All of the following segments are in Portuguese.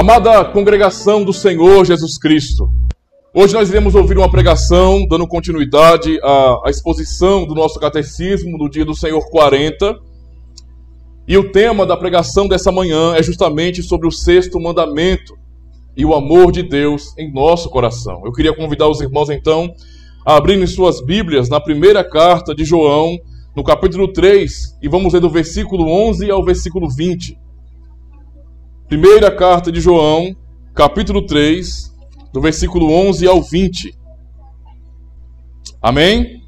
Amada congregação do Senhor Jesus Cristo, hoje nós iremos ouvir uma pregação dando continuidade à exposição do nosso catecismo no dia do Senhor 40. E o tema da pregação dessa manhã é justamente sobre o sexto mandamento e o amor de Deus em nosso coração. Eu queria convidar os irmãos então a abrirem suas Bíblias na primeira carta de João, no capítulo 3, e vamos ler do versículo 11 ao versículo 20. Primeira carta de João, capítulo 3, do versículo 11 ao 20. Amém?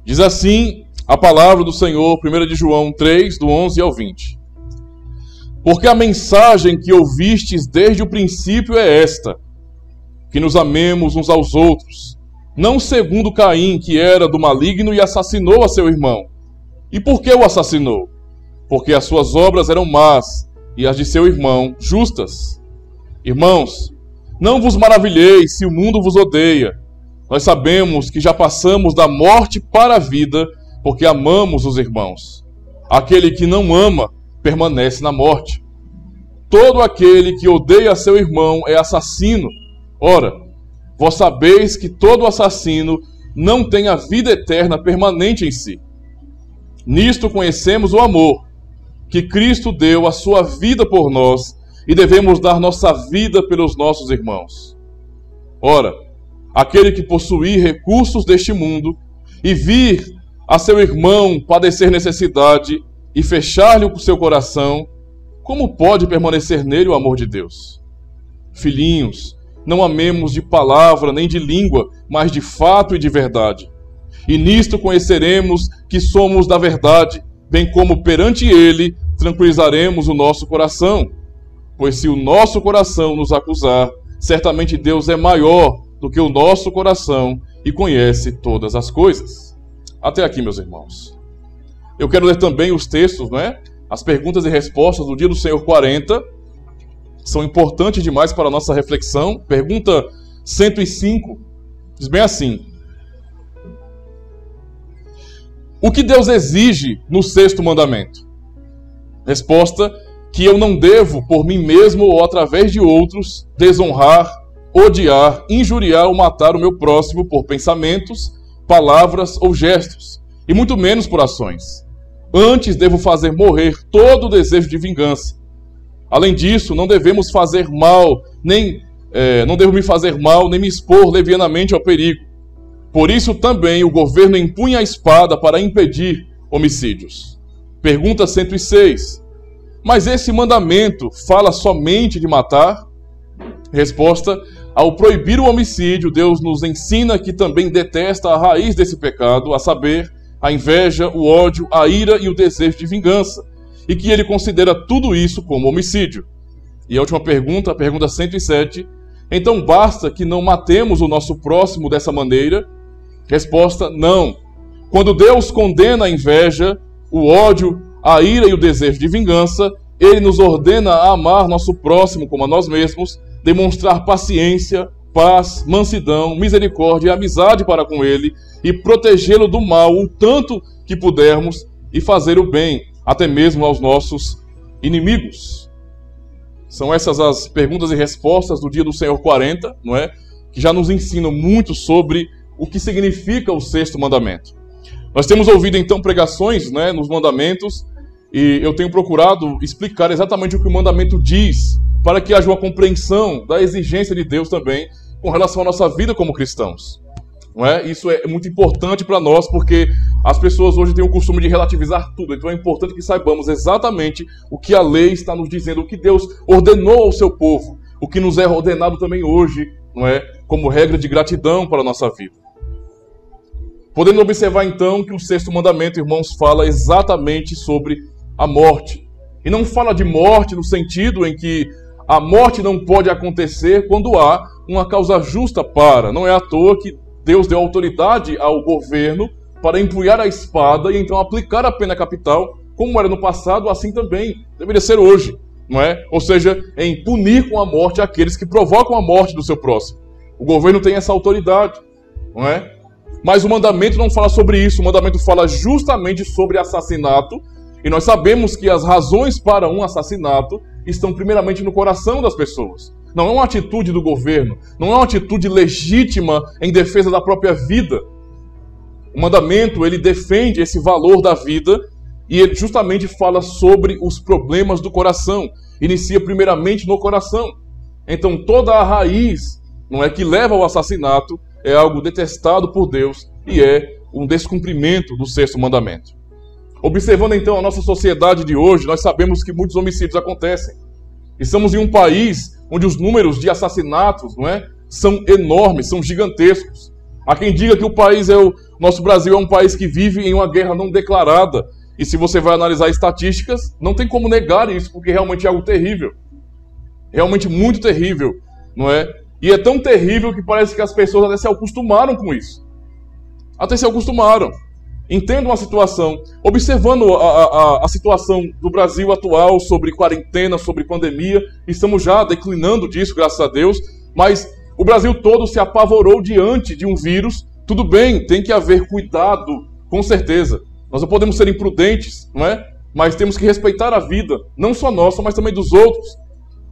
Diz assim a palavra do Senhor, 1 de João 3, do 11 ao 20. Porque a mensagem que ouvistes desde o princípio é esta, que nos amemos uns aos outros, não segundo Caim, que era do maligno e assassinou a seu irmão. E por que o assassinou? Porque as suas obras eram más, e as de seu irmão justas. Irmãos, não vos maravilheis se o mundo vos odeia. Nós sabemos que já passamos da morte para a vida, porque amamos os irmãos. Aquele que não ama, permanece na morte. Todo aquele que odeia seu irmão é assassino. Ora, vós sabeis que todo assassino não tem a vida eterna permanente em si. Nisto conhecemos o amor, que Cristo deu a sua vida por nós, e devemos dar nossa vida pelos nossos irmãos. Ora, aquele que possuir recursos deste mundo, e vir a seu irmão padecer necessidade, e fechar-lhe o seu coração, como pode permanecer nele o amor de Deus? Filhinhos, não amemos de palavra nem de língua, mas de fato e de verdade. E nisto conheceremos que somos da verdade, bem como perante ele tranquilizaremos o nosso coração. Pois se o nosso coração nos acusar, certamente Deus é maior do que o nosso coração e conhece todas as coisas. Até aqui, meus irmãos. Eu quero ler também os textos, as perguntas e respostas do dia do Senhor 40. São importantes demais para a nossa reflexão. Pergunta 105 diz bem assim: o que Deus exige no sexto mandamento? Resposta: que eu não devo, por mim mesmo ou através de outros, desonrar, odiar, injuriar ou matar o meu próximo por pensamentos, palavras ou gestos, e muito menos por ações. Antes devo fazer morrer todo o desejo de vingança. Além disso, não devemos fazer mal, não devo me fazer mal, nem me expor levianamente ao perigo. Por isso também o governo empunha a espada para impedir homicídios. Pergunta 106. Mas esse mandamento fala somente de matar? Resposta: ao proibir o homicídio, Deus nos ensina que também detesta a raiz desse pecado, a saber, a inveja, o ódio, a ira e o desejo de vingança, e que ele considera tudo isso como homicídio. E a última pergunta, a pergunta 107. Então basta que não matemos o nosso próximo dessa maneira? Resposta: não. Quando Deus condena a inveja, o ódio, a ira e o desejo de vingança, ele nos ordena a amar nosso próximo como a nós mesmos, demonstrar paciência, paz, mansidão, misericórdia e amizade para com ele, e protegê-lo do mal o tanto que pudermos, e fazer o bem, até mesmo aos nossos inimigos. São essas as perguntas e respostas do dia do Senhor 40, que já nos ensinam muito sobre o que significa o sexto mandamento. Nós temos ouvido então pregações nos mandamentos, e eu tenho procurado explicar exatamente o que o mandamento diz, para que haja uma compreensão da exigência de Deus também com relação à nossa vida como cristãos. Isso é muito importante para nós, porque as pessoas hoje têm o costume de relativizar tudo. Então é importante que saibamos exatamente o que a lei está nos dizendo, o que Deus ordenou ao seu povo, o que nos é ordenado também hoje, como regra de gratidão para a nossa vida. Podemos observar então que o sexto mandamento, irmãos, fala exatamente sobre a morte. E não fala de morte no sentido em que a morte não pode acontecer quando há uma causa justa para. Não é à toa que Deus deu autoridade ao governo para empunhar a espada e então aplicar a pena capital, como era no passado, assim também deveria ser hoje. Ou seja, em punir com a morte aqueles que provocam a morte do seu próximo. O governo tem essa autoridade, Mas o mandamento não fala sobre isso. O mandamento fala justamente sobre assassinato. E nós sabemos que as razões para um assassinato estão primeiramente no coração das pessoas. Não é uma atitude do governo, não é uma atitude legítima em defesa da própria vida. O mandamento, ele defende esse valor da vida e ele justamente fala sobre os problemas do coração. Inicia primeiramente no coração. Então toda a raiz, não é, que leva ao assassinato é algo detestado por Deus e é um descumprimento do sexto mandamento. Observando então a nossa sociedade de hoje, nós sabemos que muitos homicídios acontecem. Estamos em um país onde os números de assassinatos, não é, são enormes, são gigantescos. Há quem diga que nosso Brasil é um país que vive em uma guerra não declarada. E se você vai analisar estatísticas, não tem como negar isso, porque realmente é algo terrível. Realmente muito terrível, não é? E é tão terrível que parece que as pessoas até se acostumaram com isso. Até se acostumaram. Entendam a situação. Observando a situação do Brasil atual sobre quarentena, sobre pandemia, estamos já declinando disso, graças a Deus, mas o Brasil todo se apavorou diante de um vírus. Tudo bem, tem que haver cuidado, com certeza. Nós não podemos ser imprudentes, não é? Mas temos que respeitar a vida, não só nossa, mas também dos outros.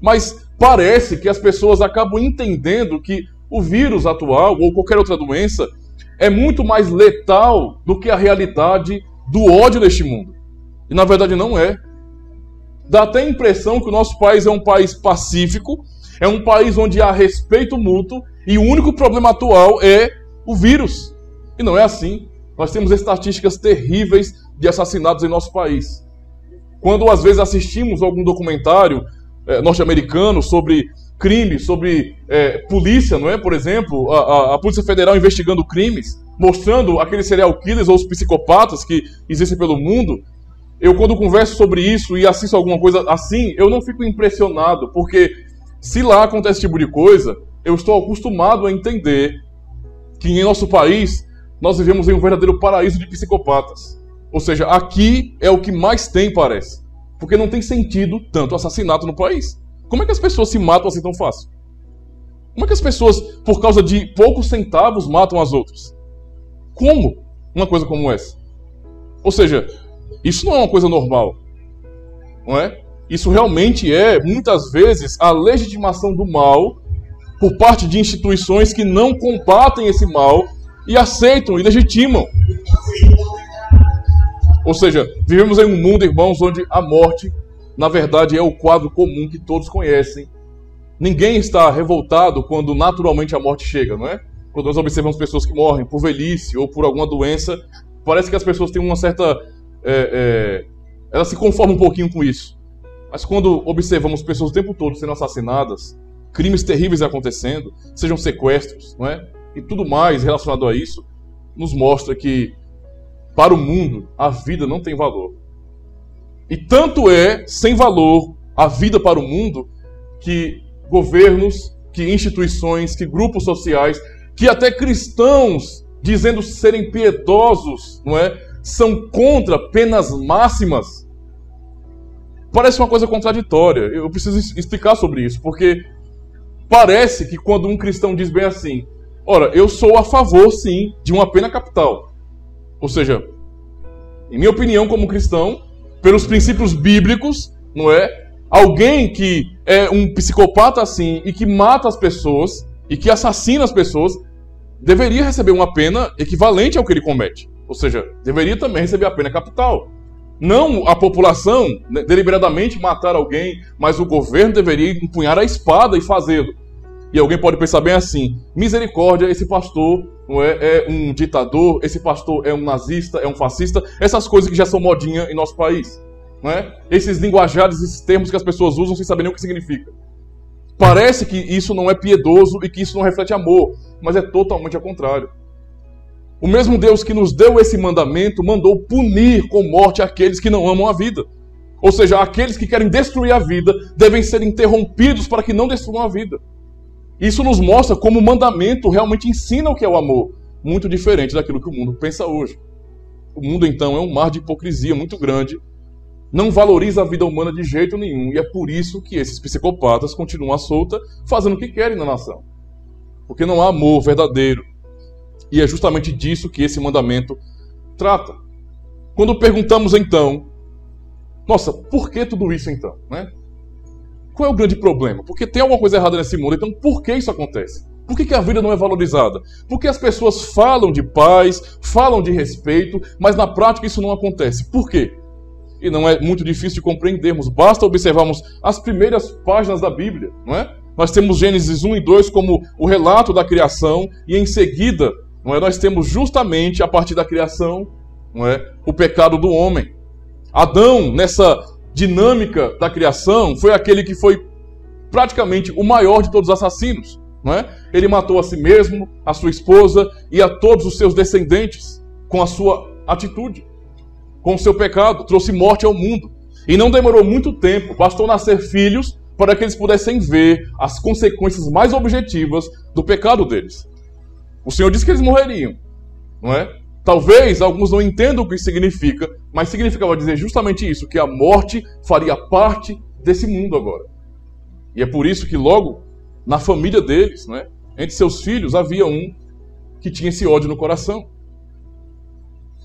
Mas parece que as pessoas acabam entendendo que o vírus atual, ou qualquer outra doença, é muito mais letal do que a realidade do ódio neste mundo. E na verdade não é. Dá até a impressão que o nosso país é um país pacífico, é um país onde há respeito mútuo, e o único problema atual é o vírus. E não é assim. Nós temos estatísticas terríveis de assassinatos em nosso país. Quando às vezes assistimos algum documentário norte-americano sobre crimes, sobre polícia, não é? Por exemplo, a Polícia Federal investigando crimes, mostrando aqueles serial killers ou os psicopatas que existem pelo mundo. Eu, quando converso sobre isso e assisto alguma coisa assim, eu não fico impressionado, porque se lá acontece esse tipo de coisa, eu estou acostumado a entender que em nosso país nós vivemos em um verdadeiro paraíso de psicopatas. Ou seja, aqui é o que mais tem, parece. Porque não tem sentido tanto assassinato no país. Como é que as pessoas se matam assim tão fácil? Como é que as pessoas, por causa de poucos centavos, matam as outras? Como uma coisa como essa? Ou seja, isso não é uma coisa normal, não é? Isso realmente é, muitas vezes, a legitimação do mal por parte de instituições que não combatem esse mal e aceitam e legitimam. Ou seja, vivemos em um mundo, irmãos, onde a morte, na verdade, é o quadro comum que todos conhecem. Ninguém está revoltado quando naturalmente a morte chega, não é? Quando nós observamos pessoas que morrem por velhice ou por alguma doença, parece que as pessoas têm uma certa... elas se conformam um pouquinho com isso. Mas quando observamos pessoas o tempo todo sendo assassinadas, crimes terríveis acontecendo, sejam sequestros, não é? E tudo mais relacionado a isso, nos mostra que, para o mundo, a vida não tem valor. E tanto é sem valor a vida para o mundo, que governos, que instituições, que grupos sociais, que até cristãos, dizendo serem piedosos, não é? São contra penas máximas. Parece uma coisa contraditória. Eu preciso explicar sobre isso, porque parece que quando um cristão diz bem assim, ora, eu sou a favor, sim, de uma pena capital. Ou seja, em minha opinião, como cristão, pelos princípios bíblicos, não é? Alguém que é um psicopata assim e que mata as pessoas e que assassina as pessoas deveria receber uma pena equivalente ao que ele comete. Ou seja, deveria também receber a pena capital. Não a população deliberadamente matar alguém, mas o governo deveria empunhar a espada e fazê-lo. E alguém pode pensar bem assim, misericórdia, esse pastor não é um ditador, esse pastor é um nazista, é um fascista, essas coisas que já são modinha em nosso país. Não é? Esses linguajados, esses termos que as pessoas usam sem saber nem o que significa. Parece que isso não é piedoso e que isso não reflete amor, mas é totalmente ao contrário. O mesmo Deus que nos deu esse mandamento mandou punir com morte aqueles que não amam a vida. Ou seja, aqueles que querem destruir a vida devem ser interrompidos para que não destruam a vida. Isso nos mostra como o mandamento realmente ensina o que é o amor, muito diferente daquilo que o mundo pensa hoje. O mundo, então, é um mar de hipocrisia muito grande, não valoriza a vida humana de jeito nenhum, e é por isso que esses psicopatas continuam à solta, fazendo o que querem na nação. Porque não há amor verdadeiro. E é justamente disso que esse mandamento trata. Quando perguntamos, então, nossa, por que tudo isso, então? Né? Qual é o grande problema? Porque tem alguma coisa errada nesse mundo, então por que isso acontece? Por que a vida não é valorizada? Porque as pessoas falam de paz, falam de respeito, mas na prática isso não acontece. Por quê? E não é muito difícil de compreendermos, basta observarmos as primeiras páginas da Bíblia, não é? Nós temos Gênesis 1 e 2 como o relato da criação, e em seguida, não é, nós temos justamente a partir da criação, não é, o pecado do homem. Adão, nessa dinâmica da criação, foi aquele que foi praticamente o maior de todos os assassinos, não é? Ele matou a si mesmo, a sua esposa e a todos os seus descendentes com a sua atitude, com o seu pecado, trouxe morte ao mundo. E não demorou muito tempo, bastou nascer filhos para que eles pudessem ver as consequências mais objetivas do pecado deles. O Senhor disse que eles morreriam, não é? Talvez alguns não entendam o que isso significa, mas significava dizer justamente isso, que a morte faria parte desse mundo agora. E é por isso que logo na família deles, né, entre seus filhos, havia um que tinha esse ódio no coração.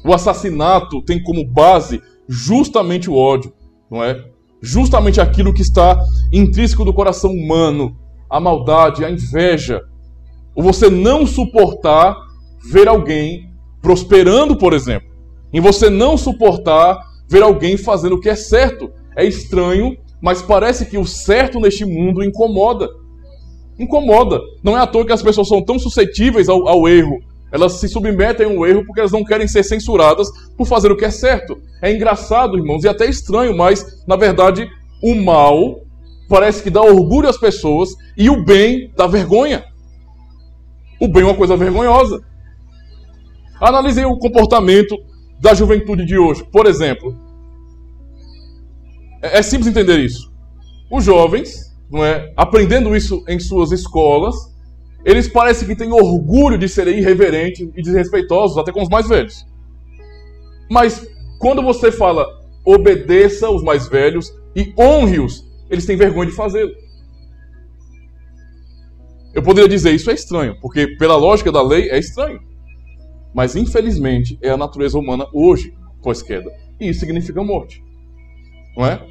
O assassinato tem como base justamente o ódio, não é? Justamente aquilo que está intrínseco do coração humano, a maldade, a inveja. Ou você não suportar ver alguém prosperando, por exemplo. E você não suportar ver alguém fazendo o que é certo. É estranho, mas parece que o certo neste mundo incomoda. Incomoda. Não é à toa que as pessoas são tão suscetíveis ao erro. Elas se submetem ao erro porque elas não querem ser censuradas por fazer o que é certo. É engraçado, irmãos, e até estranho, mas, na verdade, o mal parece que dá orgulho às pessoas e o bem dá vergonha. O bem é uma coisa vergonhosa. Analisem o comportamento da juventude de hoje. Por exemplo, é simples entender isso. Os jovens, não é, aprendendo isso em suas escolas, eles parecem que têm orgulho de serem irreverentes e desrespeitosos, até com os mais velhos. Mas quando você fala obedeça os mais velhos e honre-os, eles têm vergonha de fazê-lo. Eu poderia dizer isso é estranho, porque pela lógica da lei é estranho. Mas infelizmente é a natureza humana hoje, pós-queda. E isso significa morte. Não é?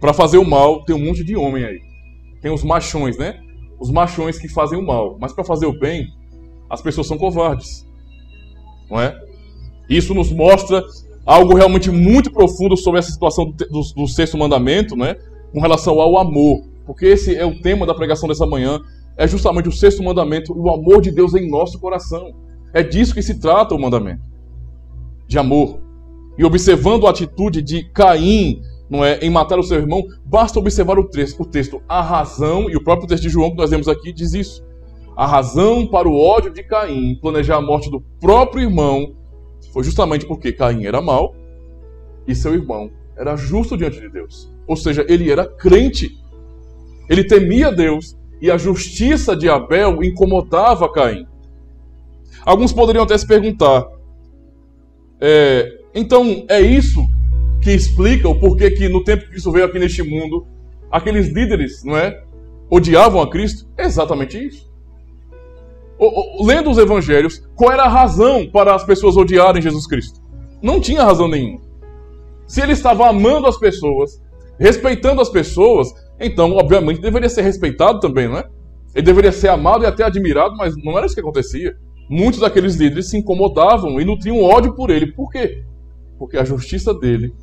Para fazer o mal tem um monte de homem aí. Tem os machões, né? Os machões que fazem o mal. Mas para fazer o bem, as pessoas são covardes. Não é? Isso nos mostra algo realmente muito profundo sobre essa situação do sexto mandamento, né? Com relação ao amor. Porque esse é o tema da pregação dessa manhã. É justamente o sexto mandamento, o amor de Deus em nosso coração. É disso que se trata o mandamento. De amor. E observando a atitude de Caim, não é, em matar o seu irmão, basta observar o texto. A razão, e o próprio texto de João que nós lemos aqui diz isso. A razão para o ódio de Caim planejar a morte do próprio irmão foi justamente porque Caim era mau e seu irmão era justo diante de Deus. Ou seja, ele era crente. Ele temia Deus e a justiça de Abel incomodava Caim. Alguns poderiam até se perguntar, então é isso que explica o porquê que no tempo que Cristo veio aqui neste mundo, aqueles líderes, não é, odiavam a Cristo? É exatamente isso. Lendo os evangelhos, qual era a razão para as pessoas odiarem Jesus Cristo? Não tinha razão nenhuma. Se ele estava amando as pessoas, respeitando as pessoas, então obviamente deveria ser respeitado também, não é? Ele deveria ser amado e até admirado, mas não era isso que acontecia. Muitos daqueles líderes se incomodavam e nutriam ódio por ele. Por quê? Porque a justiça dele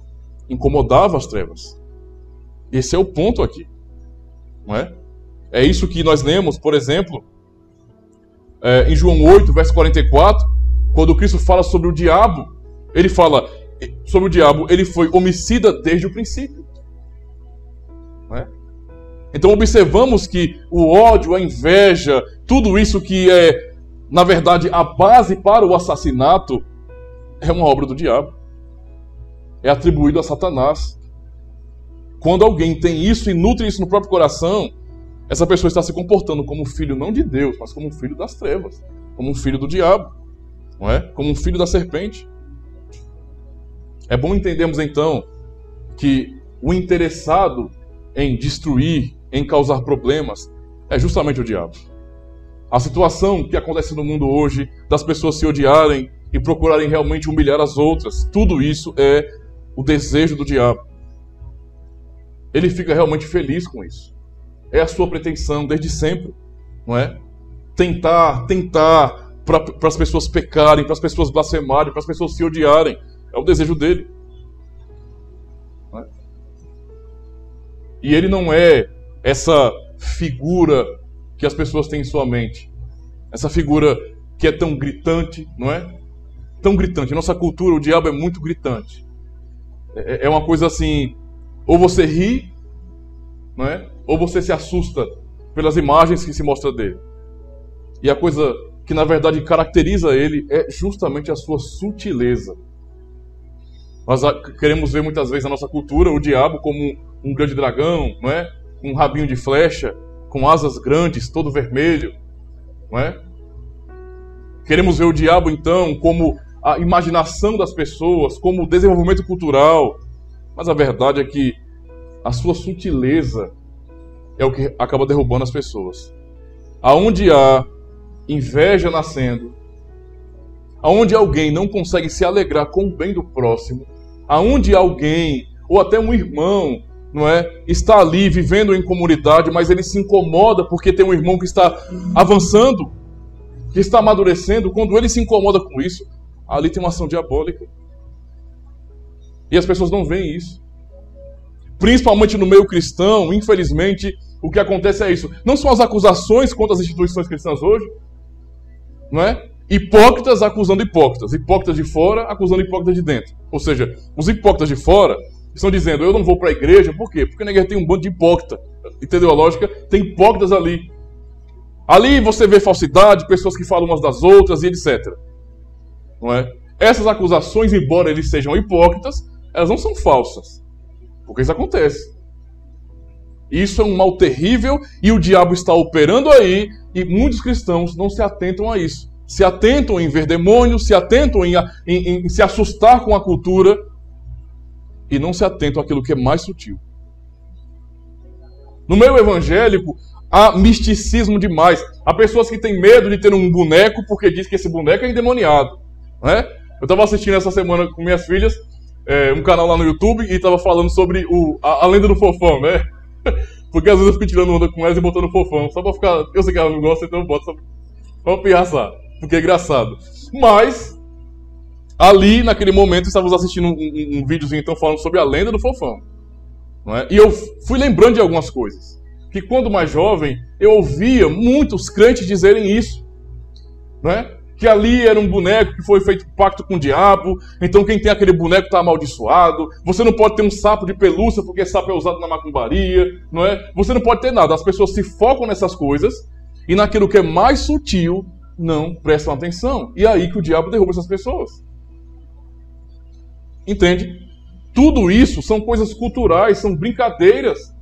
incomodava as trevas. Esse é o ponto aqui. Não é? É isso que nós lemos, por exemplo, em João 8, verso 44, quando Cristo fala sobre o diabo. Ele fala sobre o diabo, ele foi homicida desde o princípio. Não é? Então observamos que o ódio, a inveja, tudo isso que é, na verdade, a base para o assassinato, é uma obra do diabo. É atribuído a Satanás. Quando alguém tem isso e nutre isso no próprio coração, essa pessoa está se comportando como filho não de Deus, mas como um filho das trevas, como um filho do diabo, não é? Como um filho da serpente. É bom entendermos então que o interessado em destruir, em causar problemas, é justamente o diabo. A situação que acontece no mundo hoje, das pessoas se odiarem e procurarem realmente humilhar as outras, tudo isso é o desejo do diabo. ele fica realmente feliz com isso. É a sua pretensão desde sempre, não é? Tentar para as pessoas pecarem, para as pessoas blasfemarem, para as pessoas se odiarem. É o desejo dele. Não é? E ele não é essa figura que as pessoas têm em sua mente. Essa figura que é tão gritante, não é? Tão gritante. Em nossa cultura, o diabo é muito gritante. É uma coisa assim, ou você ri, não é? Ou você se assusta pelas imagens que se mostra dele. E a coisa que na verdade caracteriza ele é justamente a sua sutileza. Nós queremos ver muitas vezes na nossa cultura o diabo como um grande dragão, não é? Um rabinho de flecha, com asas grandes, todo vermelho, não é? Queremos ver o diabo então como a imaginação das pessoas, como o desenvolvimento cultural. Mas a verdade é que a sua sutileza é o que acaba derrubando as pessoas. Aonde há inveja nascendo, aonde alguém não consegue se alegrar com o bem do próximo, aonde alguém, ou até um irmão, não é, está ali vivendo em comunidade, mas ele se incomoda porque tem um irmão que está avançando, que está amadurecendo, quando ele se incomoda com isso, ali tem uma ação diabólica. E as pessoas não veem isso. Principalmente no meio cristão, infelizmente, o que acontece é isso. Não são as acusações contra as instituições cristãs hoje, não é? Hipócritas acusando hipócritas. Hipócritas de fora acusando hipócritas de dentro. Ou seja, os hipócritas de fora estão dizendo, eu não vou para a igreja, por quê? Porque na igreja tem um bando de hipócrita. Entendeu a lógica? Tem hipócritas ali. Ali você vê falsidade, pessoas que falam umas das outras e etc. Não é? Essas acusações, embora eles sejam hipócritas, elas não são falsas. Porque isso acontece. Isso é um mal terrível e o diabo está operando aí e muitos cristãos não se atentam a isso. Se atentam em ver demônios, se atentam em se assustar com a cultura e não se atentam àquilo que é mais sutil. No meio evangélico, há misticismo demais. Há pessoas que têm medo de ter um boneco porque diz que esse boneco é endemoniado. Né? Eu estava assistindo essa semana com minhas filhas um canal lá no YouTube e estava falando sobre a lenda do fofão, né? Porque às vezes eu fico tirando onda com elas e botando fofão. Só pra ficar... Eu sei que ela não gosta, então eu boto só pra pirraçar. Porque é engraçado. Mas, ali, naquele momento, estávamos assistindo um videozinho então falando sobre a lenda do fofão. Não é? E eu fui lembrando de algumas coisas. Que quando mais jovem, eu ouvia muitos crentes dizerem isso. Não é? Que ali era um boneco que foi feito pacto com o diabo, então quem tem aquele boneco está amaldiçoado. Você não pode ter um sapo de pelúcia porque sapo é usado na macumbaria, não é? Você não pode ter nada. As pessoas se focam nessas coisas e naquilo que é mais sutil não prestam atenção. E é aí que o diabo derruba essas pessoas. Entende? Tudo isso são coisas culturais, são brincadeiras,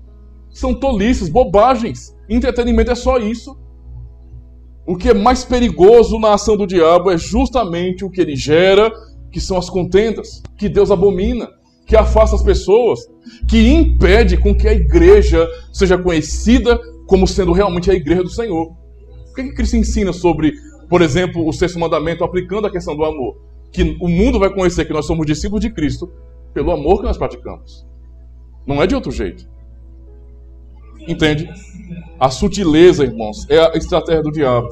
são tolices, bobagens. Entretenimento é só isso. O que é mais perigoso na ação do diabo é justamente o que ele gera, que são as contendas, que Deus abomina, que afasta as pessoas, que impede com que a igreja seja conhecida como sendo realmente a igreja do Senhor. O que Cristo ensina sobre, por exemplo, o sexto mandamento, aplicando a questão do amor? Que o mundo vai conhecer que nós somos discípulos de Cristo pelo amor que nós praticamos. Não é de outro jeito. Entende? A sutileza, irmãos, é a estratégia do diabo.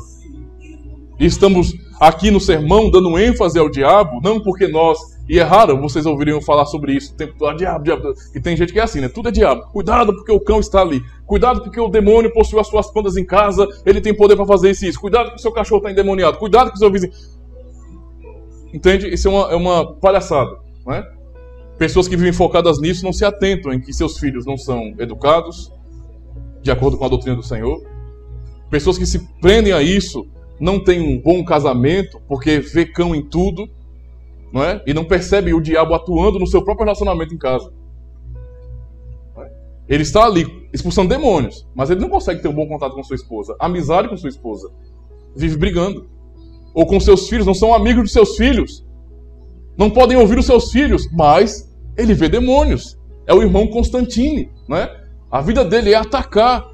E estamos aqui no sermão dando ênfase ao diabo, não porque nós... E é raro vocês ouvirem falar sobre isso o tempo todo. Diabo, diabo. E tem gente que é assim, né? Tudo é diabo. Cuidado porque o cão está ali. Cuidado porque o demônio possui as suas plantas em casa. Ele tem poder para fazer isso e isso. Cuidado que o seu cachorro está endemoniado. Cuidado que o seu vizinho... Entende? Isso é uma palhaçada, não é? Pessoas que vivem focadas nisso não se atentam em que seus filhos não são educados de acordo com a doutrina do Senhor. Pessoas que se prendem a isso não têm um bom casamento porque vê cão em tudo, não é? E não percebem o diabo atuando no seu próprio relacionamento em casa. Ele está ali expulsando demônios, mas ele não consegue ter um bom contato com sua esposa, amizade com sua esposa. Vive brigando. Ou com seus filhos, não são amigos de seus filhos. Não podem ouvir os seus filhos, mas ele vê demônios. É o irmão Constantine, não é? A vida dele é atacar.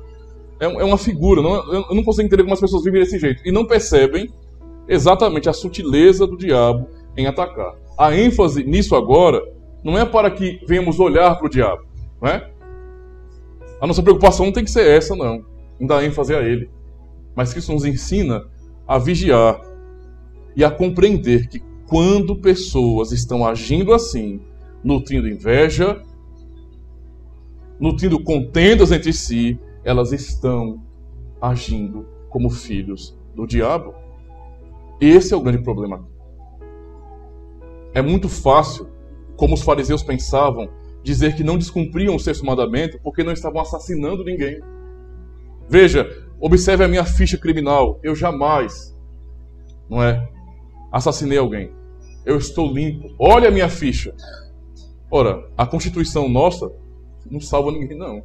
É uma figura. Eu não consigo entender como as pessoas vivem desse jeito. E não percebem exatamente a sutileza do diabo em atacar. A ênfase nisso agora não é para que venhamos olhar para o diabo. Não é? A nossa preocupação não tem que ser essa, não. Não dá ênfase a ele. Mas Cristo nos ensina a vigiar e a compreender que quando pessoas estão agindo assim, nutrindo inveja, nutrindo contendas entre si, elas estão agindo como filhos do diabo. Esse é o grande problema. É muito fácil, como os fariseus pensavam, dizer que não descumpriam o sexto mandamento porque não estavam assassinando ninguém. Veja, observe a minha ficha criminal. Eu jamais, assassinei alguém. Eu estou limpo. Olha a minha ficha. Ora, a Constituição nossa não salva ninguém, não.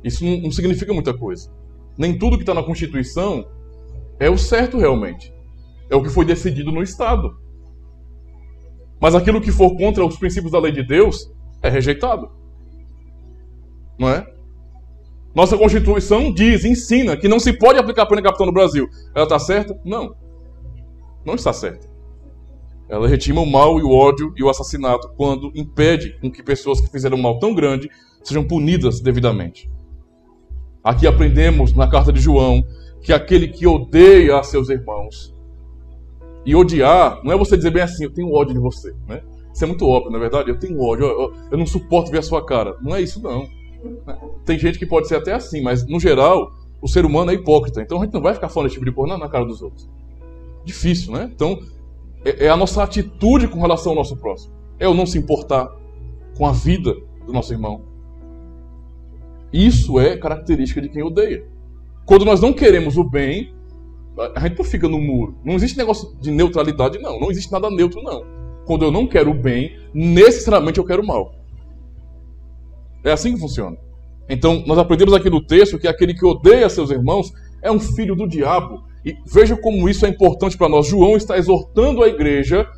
Isso não significa muita coisa. Nem tudo que está na Constituição é o certo realmente. É o que foi decidido no Estado. Mas aquilo que for contra os princípios da lei de Deus é rejeitado. Não é? Nossa Constituição ensina que não se pode aplicar a pena capital no Brasil. Ela está certa? Não. Não está certa. Ela legitima o mal e o ódio e o assassinato quando impede com que pessoas que fizeram um mal tão grande sejam punidas devidamente. Aqui aprendemos na carta de João que aquele que odeia a seus irmãos, e odiar não é você dizer bem assim, eu tenho ódio de você, né? Isso é muito óbvio, na verdade. Eu tenho ódio, eu não suporto ver a sua cara. Não é isso, não. Tem gente que pode ser até assim, mas no geral o ser humano é hipócrita. Então a gente não vai ficar falando esse tipo de coisa na cara dos outros. Difícil, né? Então é a nossa atitude com relação ao nosso próximo. É o não se importar com a vida do nosso irmão. Isso é característica de quem odeia. Quando nós não queremos o bem, a gente não fica no muro. Não existe negócio de neutralidade, não. Não existe nada neutro, não. Quando eu não quero o bem, necessariamente eu quero o mal. É assim que funciona. Então, nós aprendemos aqui no texto que aquele que odeia seus irmãos é um filho do diabo. E veja como isso é importante para nós. João está exortando a igreja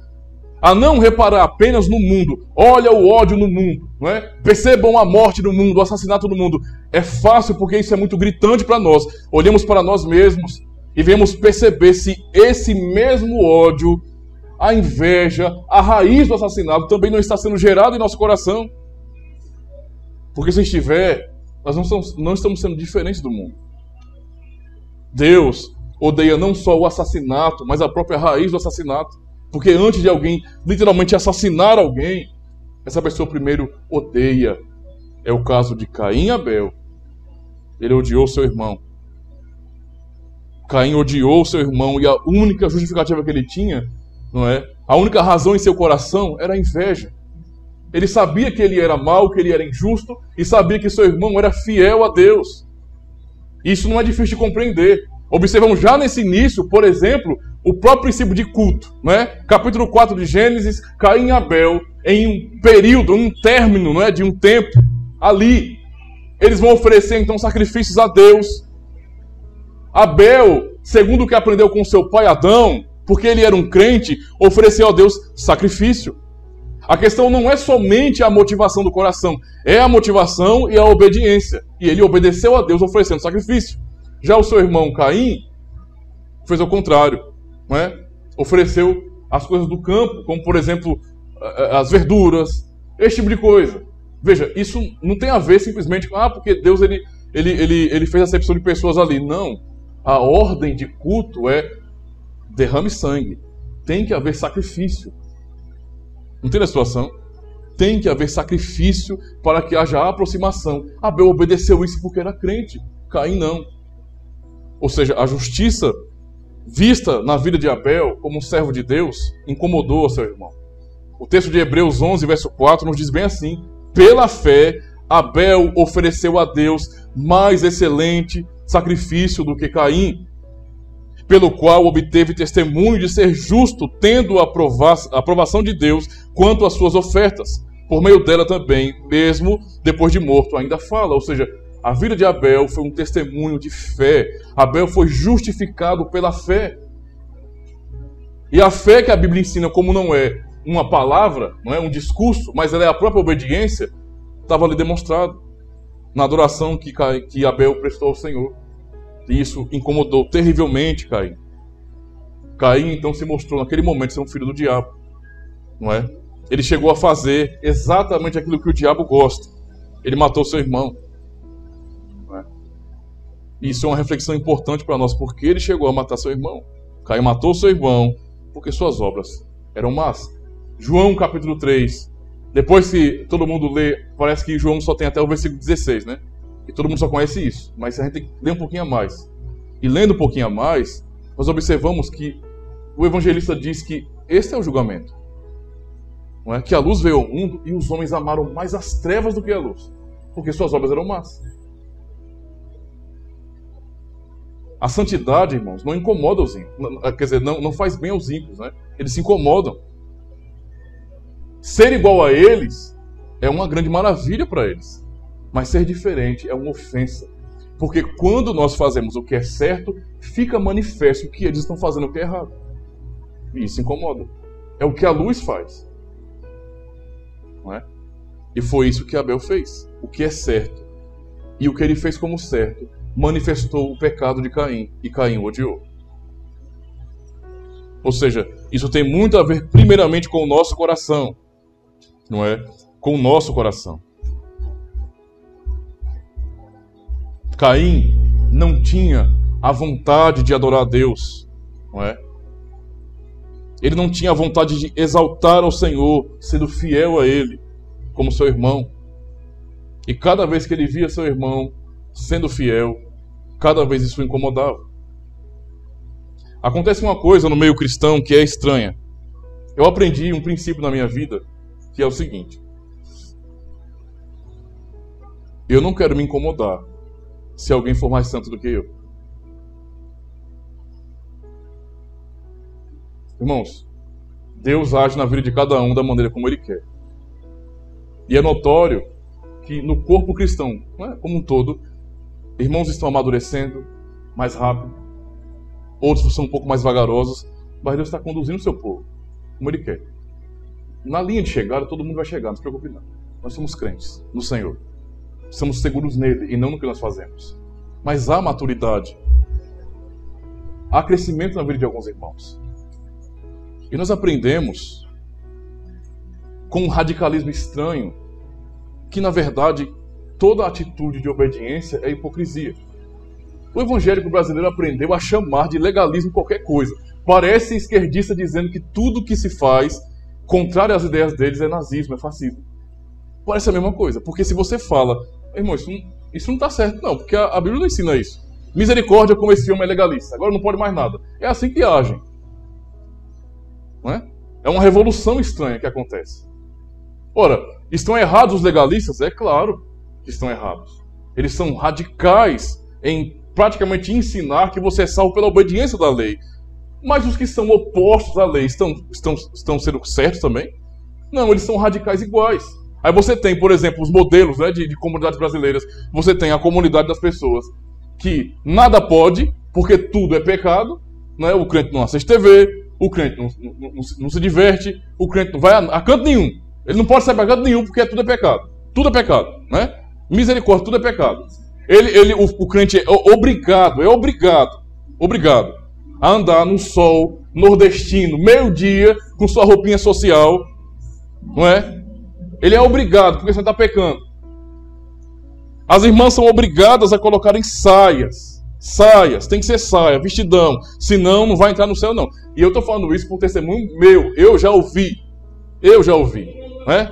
a não reparar apenas no mundo. Olha o ódio no mundo, não é? Percebam a morte no mundo, o assassinato no mundo. É fácil porque isso é muito gritante para nós. Olhamos para nós mesmos e vemos perceber se esse mesmo ódio, a inveja, a raiz do assassinato também não está sendo gerado em nosso coração. Porque se estiver, nós não estamos sendo diferentes do mundo. Deus odeia não só o assassinato, mas a própria raiz do assassinato. Porque antes de alguém literalmente assassinar alguém, essa pessoa primeiro odeia. É o caso de Caim e Abel. Ele odiou seu irmão. Caim odiou seu irmão e a única justificativa que ele tinha, a única razão em seu coração era a inveja. Ele sabia que ele era mau, que ele era injusto e sabia que seu irmão era fiel a Deus. Isso não é difícil de compreender. Observamos já nesse início, por exemplo, o próprio princípio de culto. Capítulo 4 de Gênesis, Caim e Abel, em um período, um término de um tempo, ali, eles vão oferecer então sacrifícios a Deus. Abel, segundo o que aprendeu com seu pai Adão, porque ele era um crente, ofereceu a Deus sacrifício. A questão não é somente a motivação do coração, é a motivação e a obediência. E ele obedeceu a Deus oferecendo sacrifício. Já o seu irmão Caim fez o contrário, ofereceu as coisas do campo, como por exemplo as verduras, esse tipo de coisa. Veja, isso não tem a ver simplesmente com porque Deus ele fez acepção de pessoas ali. Não, a ordem de culto é derrame sangue, tem que haver sacrifício. Entende a situação? Tem que haver sacrifício para que haja aproximação. Abel obedeceu isso porque era crente, Caim não. Ou seja, a justiça vista na vida de Abel como um servo de Deus incomodou o seu irmão. O texto de Hebreus 11, verso 4 nos diz bem assim: pela fé, Abel ofereceu a Deus mais excelente sacrifício do que Caim, pelo qual obteve testemunho de ser justo, tendo a aprovação de Deus quanto às suas ofertas. Por meio dela também, mesmo depois de morto, ainda fala. Ou seja, a vida de Abel foi um testemunho de fé. Abel foi justificado pela fé. E a fé que a Bíblia ensina, como não é uma palavra, não é um discurso, mas ela é a própria obediência, estava ali demonstrado na adoração que Abel prestou ao Senhor. E isso incomodou terrivelmente Caim. Caim então se mostrou naquele momento ser um filho do diabo, não é? Ele chegou a fazer exatamente aquilo que o diabo gosta. Ele matou seu irmão. Isso é uma reflexão importante para nós, porque ele chegou a matar seu irmão. Caim matou seu irmão porque suas obras eram más. João capítulo 3. Depois que todo mundo lê, parece que João só tem até o versículo 16, né? E todo mundo só conhece isso. Mas a gente tem que ler um pouquinho a mais. E lendo um pouquinho a mais, nós observamos que o evangelista diz que este é o julgamento. Não é? Que a luz veio ao mundo e os homens amaram mais as trevas do que a luz. Porque suas obras eram más. A santidade, irmãos, não incomoda os ímpios. Quer dizer, não faz bem aos ímpios, né? Eles se incomodam. Ser igual a eles é uma grande maravilha para eles. Mas ser diferente é uma ofensa. Porque quando nós fazemos o que é certo, fica manifesto que eles estão fazendo o que é errado. E isso incomoda. É o que a luz faz. Não é? E foi isso que Abel fez. O que é certo. E o que ele fez como certo manifestou o pecado de Caim, e Caim o odiou. Ou seja, isso tem muito a ver primeiramente com o nosso coração, não é? Com o nosso coração. Caim não tinha a vontade de adorar a Deus, não é? Ele não tinha a vontade de exaltar ao Senhor, sendo fiel a Ele, como seu irmão. E cada vez que ele via seu irmão sendo fiel, cada vez isso o incomodava. Acontece uma coisa no meio cristão que é estranha. Eu aprendi um princípio na minha vida, que é o seguinte: eu não quero me incomodar se alguém for mais santo do que eu. Irmãos, Deus age na vida de cada um da maneira como Ele quer. E é notório que no corpo cristão, como um todo, irmãos estão amadurecendo mais rápido, outros são um pouco mais vagarosos, mas Deus está conduzindo o seu povo como Ele quer. Na linha de chegada, todo mundo vai chegar, não se preocupe não. Nós somos crentes no Senhor. Somos seguros nele e não no que nós fazemos. Mas há maturidade. Há crescimento na vida de alguns irmãos. E nós aprendemos com um radicalismo estranho que, na verdade, toda atitude de obediência é hipocrisia. O evangélico brasileiro aprendeu a chamar de legalismo qualquer coisa. Parece esquerdista dizendo que tudo que se faz contrário às ideias deles é nazismo, é fascismo. Parece a mesma coisa, porque se você fala, irmão, isso não está certo não, porque a Bíblia não ensina isso. Misericórdia, como esse homem é legalista, agora não pode mais nada. É assim que agem. Não é? É uma revolução estranha que acontece. Ora, estão errados os legalistas? É claro que estão errados. Eles são radicais em praticamente ensinar que você é salvo pela obediência da lei. Mas os que são opostos à lei estão sendo certos também? Não, eles são radicais iguais. Aí você tem, por exemplo, os modelos, né, de comunidades brasileiras. Você tem a comunidade das pessoas que nada pode, porque tudo é pecado. Né? O crente não assiste TV, o crente não se diverte, o crente não vai a canto nenhum. Ele não pode sair para canto nenhum porque tudo é pecado. Tudo é pecado. Né? Misericórdia, tudo é pecado. O crente é obrigado a andar no sol nordestino, meio-dia, com sua roupinha social, não é? Ele é obrigado, porque você está pecando. As irmãs são obrigadas a colocarem saias, tem que ser saia, vestidão, senão não vai entrar no céu não. E eu estou falando isso por testemunho meu, eu já ouvi, né?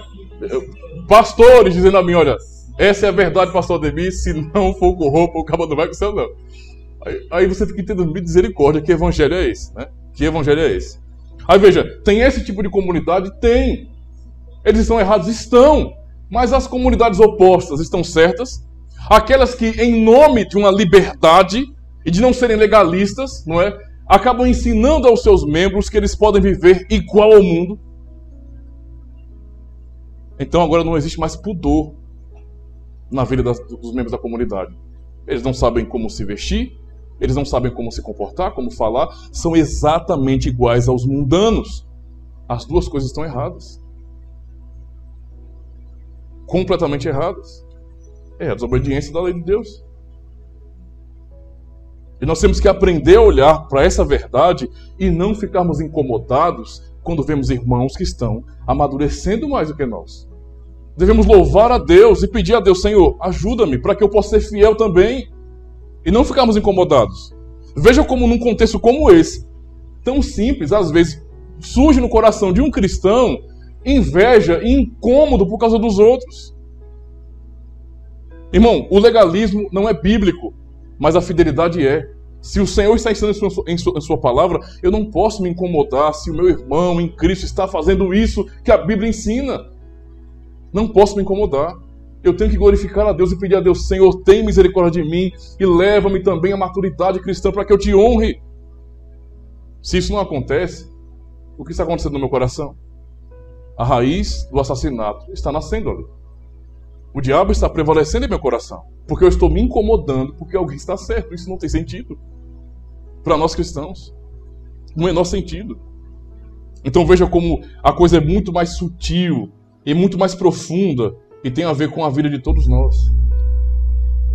Pastores dizendo a mim, olha, essa é a verdade, pastor Ademir, se não for com roupa, o cabo não vai com o céu não. Aí você fica entendendo, misericórdia, que evangelho é esse, né? Que evangelho é esse? Aí veja, tem esse tipo de comunidade? Tem. Eles estão errados? Estão. Mas as comunidades opostas estão certas? Aquelas que, em nome de uma liberdade e de não serem legalistas, não é? Acabam ensinando aos seus membros que eles podem viver igual ao mundo. Então agora não existe mais pudor na vida dos membros da comunidade. Eles não sabem como se vestir, eles não sabem como se comportar, como falar, são exatamente iguais aos mundanos. As duas coisas estão erradas. Completamente erradas. É a desobediência da lei de Deus. E nós temos que aprender a olhar para essa verdade e não ficarmos incomodados quando vemos irmãos que estão amadurecendo mais do que nós. Devemos louvar a Deus e pedir a Deus, Senhor, ajuda-me para que eu possa ser fiel também. E não ficarmos incomodados. Veja como num contexto como esse, tão simples, às vezes, surge no coração de um cristão inveja e incômodo por causa dos outros. Irmão, o legalismo não é bíblico, mas a fidelidade é. Se o Senhor está ensinando em sua palavra, eu não posso me incomodar se o meu irmão em Cristo está fazendo isso que a Bíblia ensina. Não posso me incomodar. Eu tenho que glorificar a Deus e pedir a Deus, Senhor, tem misericórdia de mim e leva-me também à maturidade cristã para que eu te honre. Se isso não acontece, o que está acontecendo no meu coração? A raiz do assassinato está nascendo ali. O diabo está prevalecendo em meu coração, porque eu estou me incomodando porque alguém está certo. Isso não tem sentido. Para nós cristãos, no menor sentido. Então veja como a coisa é muito mais sutil e muito mais profunda e tem a ver com a vida de todos nós.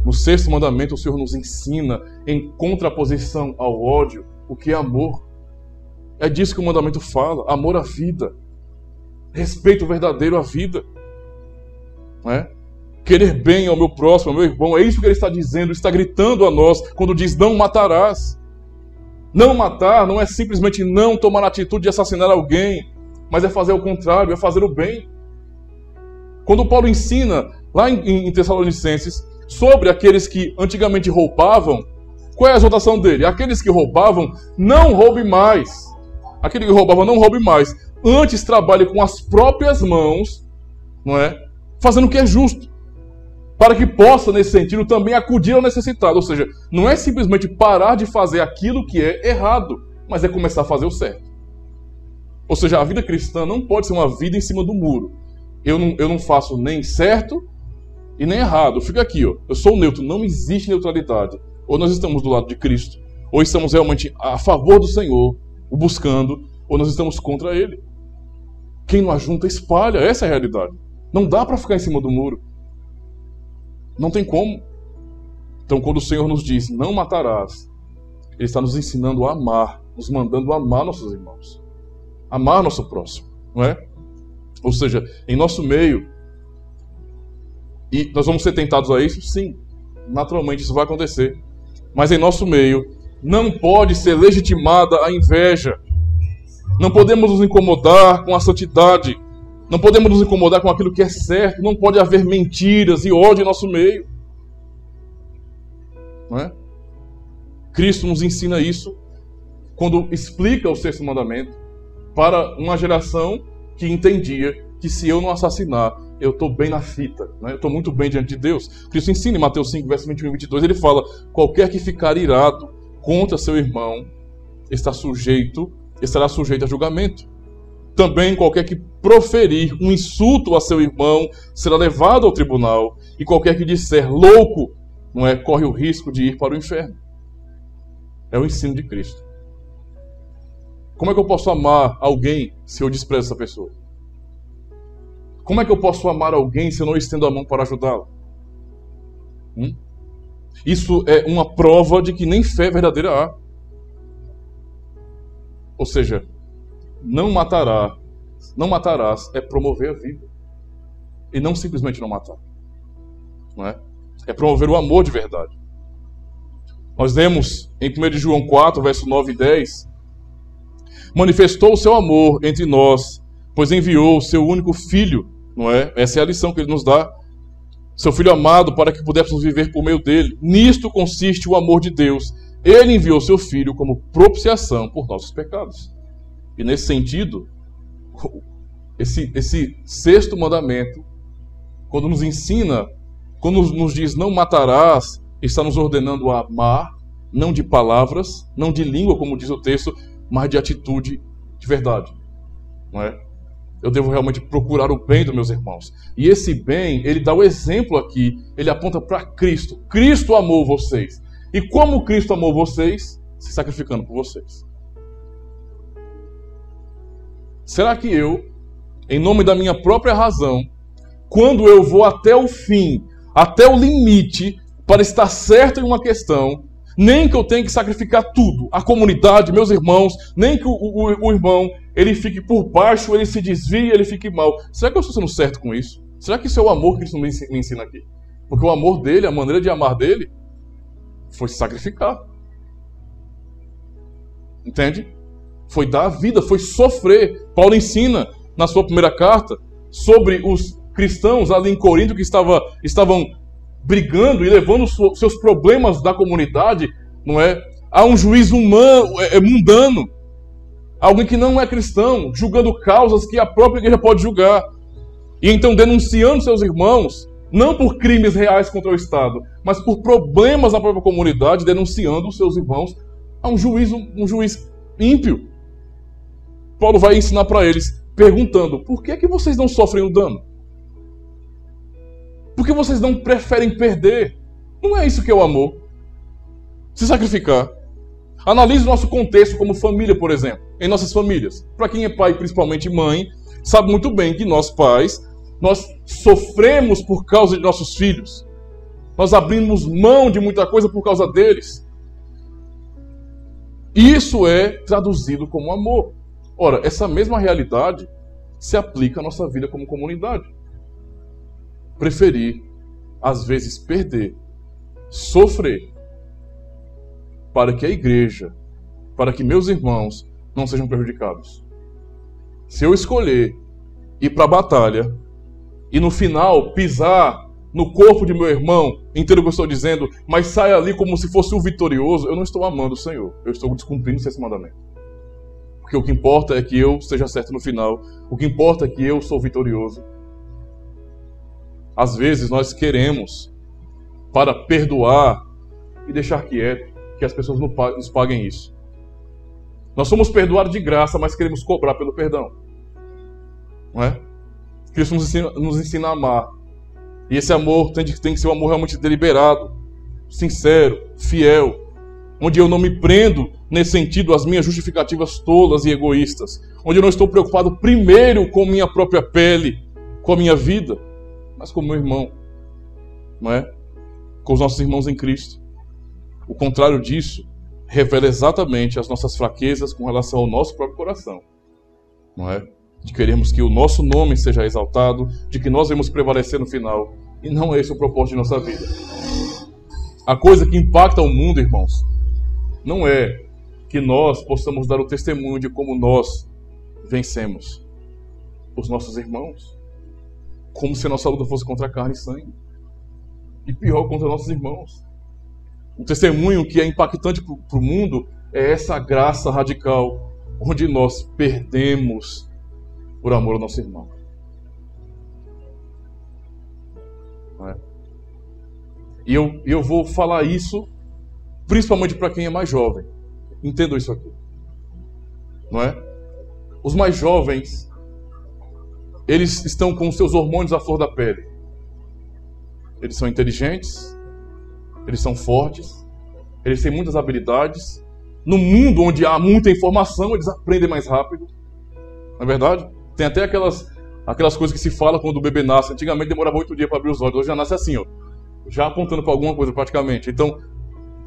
No 6º mandamento, o Senhor nos ensina, em contraposição ao ódio, o que é amor. É disso que o mandamento fala, amor à vida. Respeito verdadeiro à vida. Não é? Querer bem ao meu próximo, ao meu irmão, é isso que ele está dizendo, está gritando a nós quando diz não matarás. Não matar não é simplesmente não tomar a atitude de assassinar alguém, mas é fazer o contrário, é fazer o bem. Quando Paulo ensina lá em Tessalonicenses sobre aqueles que antigamente roubavam, qual é a exortação dele? Aqueles que roubavam, não roube mais. Aquele que roubava, não roube mais. Antes trabalhe com as próprias mãos, não é? Fazendo o que é justo. Para que possa, nesse sentido, também acudir ao necessitado. Ou seja, não é simplesmente parar de fazer aquilo que é errado, mas é começar a fazer o certo. Ou seja, a vida cristã não pode ser uma vida em cima do muro. Eu não faço nem certo e nem errado. Fica aqui, ó. Eu sou neutro. Não existe neutralidade. Ou nós estamos do lado de Cristo, ou estamos realmente a favor do Senhor, o buscando, ou nós estamos contra Ele. Quem não ajunta, espalha. Essa é a realidade. Não dá para ficar em cima do muro. Não tem como. Então, quando o Senhor nos diz, não matarás, Ele está nos ensinando a amar, nos mandando amar nossos irmãos. Amar nosso próximo, não é? Ou seja, em nosso meio, e nós vamos ser tentados a isso? Sim, naturalmente isso vai acontecer. Mas em nosso meio, não pode ser legitimada a inveja. Não podemos nos incomodar com a santidade. Não podemos nos incomodar com aquilo que é certo. Não pode haver mentiras e ódio em nosso meio. Não é? Cristo nos ensina isso quando explica o 6º mandamento para uma geração que entendia que se eu não assassinar, eu estou bem na fita, né? Eu estou muito bem diante de Deus. Cristo ensina em Mateus 5, verso 21 e 22, ele fala, qualquer que ficar irado contra seu irmão estará sujeito a julgamento. Também qualquer que proferir um insulto a seu irmão será levado ao tribunal, e qualquer que disser louco, não é, corre o risco de ir para o inferno. É o ensino de Cristo. Como é que eu posso amar alguém se eu desprezo essa pessoa? Como é que eu posso amar alguém se eu não estendo a mão para ajudá-la? Isso é uma prova de que nem fé verdadeira há. Ou seja, não matarás é promover a vida. E não simplesmente não matar. Não é? É promover o amor de verdade. Nós lemos em 1 João 4, verso 9 e 10, manifestou o seu amor entre nós, pois enviou o seu único filho, não é? Essa é a lição que ele nos dá. Seu filho amado, para que pudéssemos viver por meio dele. Nisto consiste o amor de Deus. Ele enviou seu filho como propiciação por nossos pecados. E nesse sentido, esse 6º mandamento, quando nos ensina, quando nos diz não matarás, está nos ordenando a amar, não de palavras, não de língua, como diz o texto, mas de atitude de verdade. Não é? Eu devo realmente procurar o bem dos meus irmãos. E esse bem, ele dá o exemplo aqui, ele aponta para Cristo. Cristo amou vocês. E como Cristo amou vocês? Se sacrificando por vocês. Será que eu, em nome da minha própria razão, quando eu vou até o fim, até o limite, para estar certo em uma questão, nem que eu tenha que sacrificar tudo, a comunidade, meus irmãos, nem que o irmão, ele fique por baixo, ele se desvie, ele fique mal. Será que eu estou sendo certo com isso? Será que isso é o amor que Cristo me ensina aqui? Porque o amor dele, a maneira de amar dele, foi se sacrificar. Entende? Foi dar a vida, foi sofrer. Paulo ensina na sua primeira carta sobre os cristãos ali em Corinto que estavam brigando e levando seus problemas da comunidade, não é, a um juiz humano, mundano. Alguém que não é cristão, julgando causas que a própria igreja pode julgar. E então denunciando seus irmãos, não por crimes reais contra o Estado, mas por problemas na própria comunidade, denunciando os seus irmãos a um juiz ímpio. Paulo vai ensinar para eles, perguntando, por que vocês não sofrem o dano? Por que vocês não preferem perder? Não é isso que é o amor. Se sacrificar. Analise o nosso contexto como família, por exemplo, em nossas famílias. Para quem é pai, principalmente mãe, sabe muito bem que nós pais, nós sofremos por causa de nossos filhos. Nós abrimos mão de muita coisa por causa deles. Isso é traduzido como amor. Ora, essa mesma realidade se aplica à nossa vida como comunidade. Preferir, às vezes, perder, sofrer, para que a igreja, para que meus irmãos não sejam prejudicados. Se eu escolher ir para a batalha e no final pisar no corpo de meu irmão, entendo o que eu estou dizendo, mas saia ali como se fosse o vitorioso, eu não estou amando o Senhor, eu estou descumprindo esse mandamento. Porque o que importa é que eu esteja certo no final, o que importa é que eu sou vitorioso. Às vezes nós queremos, para perdoar e deixar quieto, que as pessoas nos paguem isso. Nós somos perdoados de graça, mas queremos cobrar pelo perdão. Não é? Cristo nos ensina a amar. E esse amor tem que ser um amor realmente deliberado, sincero, fiel, onde eu não me prendo, nesse sentido, às minhas justificativas tolas e egoístas, onde eu não estou preocupado primeiro com minha própria pele, com a minha vida, mas com o meu irmão, não é? Com os nossos irmãos em Cristo. O contrário disso revela exatamente as nossas fraquezas com relação ao nosso próprio coração, não é? De queremos que o nosso nome seja exaltado, de que nós vamos prevalecer no final, e não é esse o propósito de nossa vida. A coisa que impacta o mundo, irmãos, não é que nós possamos dar o testemunho de como nós vencemos os nossos irmãos, como se a nossa luta fosse contra a carne e sangue, e pior, contra nossos irmãos. O testemunho que é impactante para o mundo é essa graça radical, onde nós perdemos por amor ao nosso irmão. Não é? E eu vou falar isso principalmente para quem é mais jovem. Entendam isso aqui. Não é? Os mais jovens, eles estão com seus hormônios à flor da pele. Eles são inteligentes, eles são fortes, eles têm muitas habilidades. No mundo onde há muita informação, eles aprendem mais rápido. Não é verdade? Tem até aquelas coisas que se fala quando o bebê nasce. Antigamente demorava 8 dias para abrir os olhos. Hoje já nasce assim, ó, já apontando para alguma coisa praticamente. Então,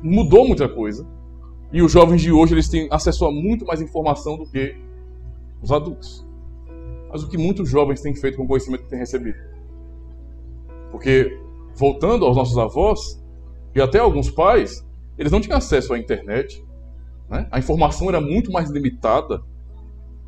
mudou muita coisa. E os jovens de hoje, eles têm acesso a muito mais informação do que os adultos. Mas o que muitos jovens têm feito com o conhecimento que têm recebido? Porque, voltando aos nossos avós, e até alguns pais, eles não tinham acesso à internet, né? A informação era muito mais limitada.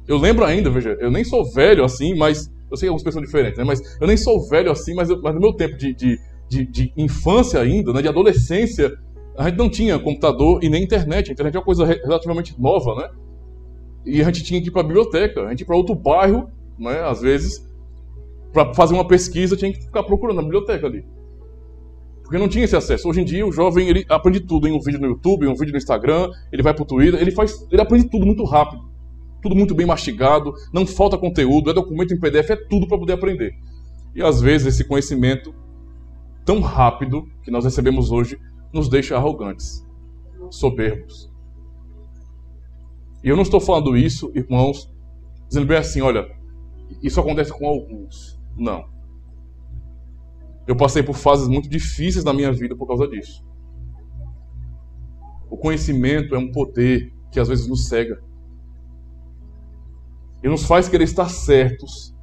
Eu lembro ainda, veja, eu nem sou velho assim, mas... Eu sei que algumas pessoas são diferentes, né? Mas eu nem sou velho assim, mas no meu tempo de infância ainda, né? De adolescência, a gente não tinha computador e nem internet. A internet é uma coisa relativamente nova, né? E a gente tinha que ir para a biblioteca, a gente ia para outro bairro, né? Às vezes, para fazer uma pesquisa, tinha que ficar procurando na biblioteca ali. Porque não tinha esse acesso. Hoje em dia, o jovem, ele aprende tudo em um vídeo no YouTube, em um vídeo no Instagram, ele vai para o Twitter, ele aprende tudo muito rápido. Tudo muito bem mastigado, não falta conteúdo, é documento em PDF, é tudo para poder aprender. E às vezes esse conhecimento tão rápido que nós recebemos hoje nos deixa arrogantes, soberbos. E eu não estou falando isso, irmãos, dizendo bem assim, olha, isso acontece com alguns. Não. Eu passei por fases muito difíceis na minha vida por causa disso. O conhecimento é um poder que às vezes nos cega. E nos faz querer estar certos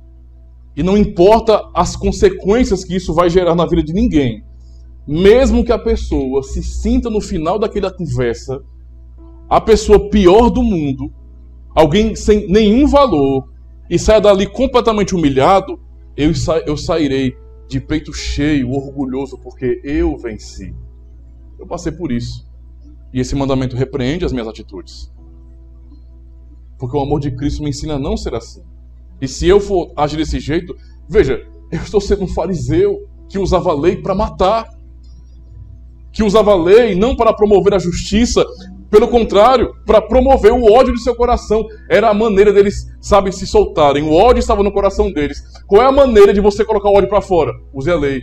E não importa as consequências que isso vai gerar na vida de ninguém. Mesmo que a pessoa se sinta no final daquela conversa a pessoa pior do mundo, alguém sem nenhum valor, e saia dali completamente humilhado, eu sairei de peito cheio, orgulhoso, porque eu venci. Eu passei por isso. E esse mandamento repreende as minhas atitudes. Porque o amor de Cristo me ensina a não ser assim. E se eu for agir desse jeito, veja, eu estou sendo um fariseu que usava a lei para matar. Que usava a lei não para promover a justiça, pelo contrário, para promover o ódio do seu coração. Era a maneira deles, sabe, se soltarem. O ódio estava no coração deles. Qual é a maneira de você colocar o ódio para fora? Use a lei.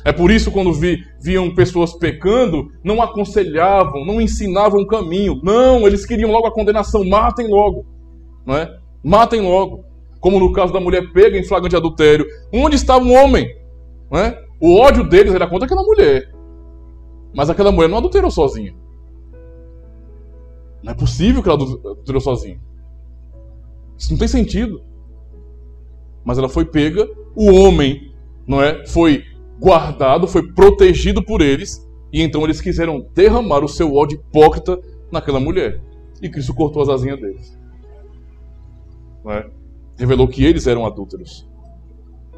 É por isso, quando viam pessoas pecando, não aconselhavam, não ensinavam o caminho. Não, eles queriam logo a condenação. Matem logo. Não é? Matem logo. Como no caso da mulher pega em flagrante adultério. Onde estava o homem? Não é? O ódio deles era contra aquela mulher. Mas aquela mulher não adulterou sozinha. Não é possível que ela adulterou sozinha. Isso não tem sentido. Mas ela foi pega, o homem, não é, foi guardado, foi protegido por eles, e então eles quiseram derramar o seu ódio hipócrita naquela mulher. E Cristo cortou as asinhas deles. Não é? Revelou que eles eram adúlteros.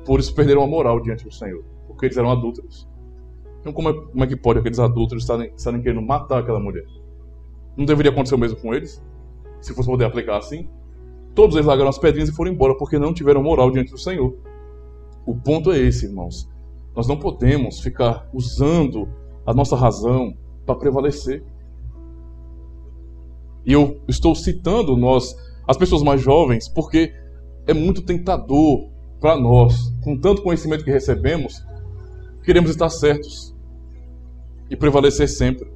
Por isso perderam a moral diante do Senhor. Porque eles eram adúlteros. Então como é que pode aqueles adúlteros estarem querendo matar aquela mulher? Não deveria acontecer o mesmo com eles? Se fosse poder aplicar assim? Todos eles largaram as pedrinhas e foram embora porque não tiveram moral diante do Senhor. O ponto é esse, irmãos. Nós não podemos ficar usando a nossa razão para prevalecer. E eu estou citando as pessoas mais jovens, porque é muito tentador para nós, com tanto conhecimento que recebemos, queremos estar certos e prevalecer sempre.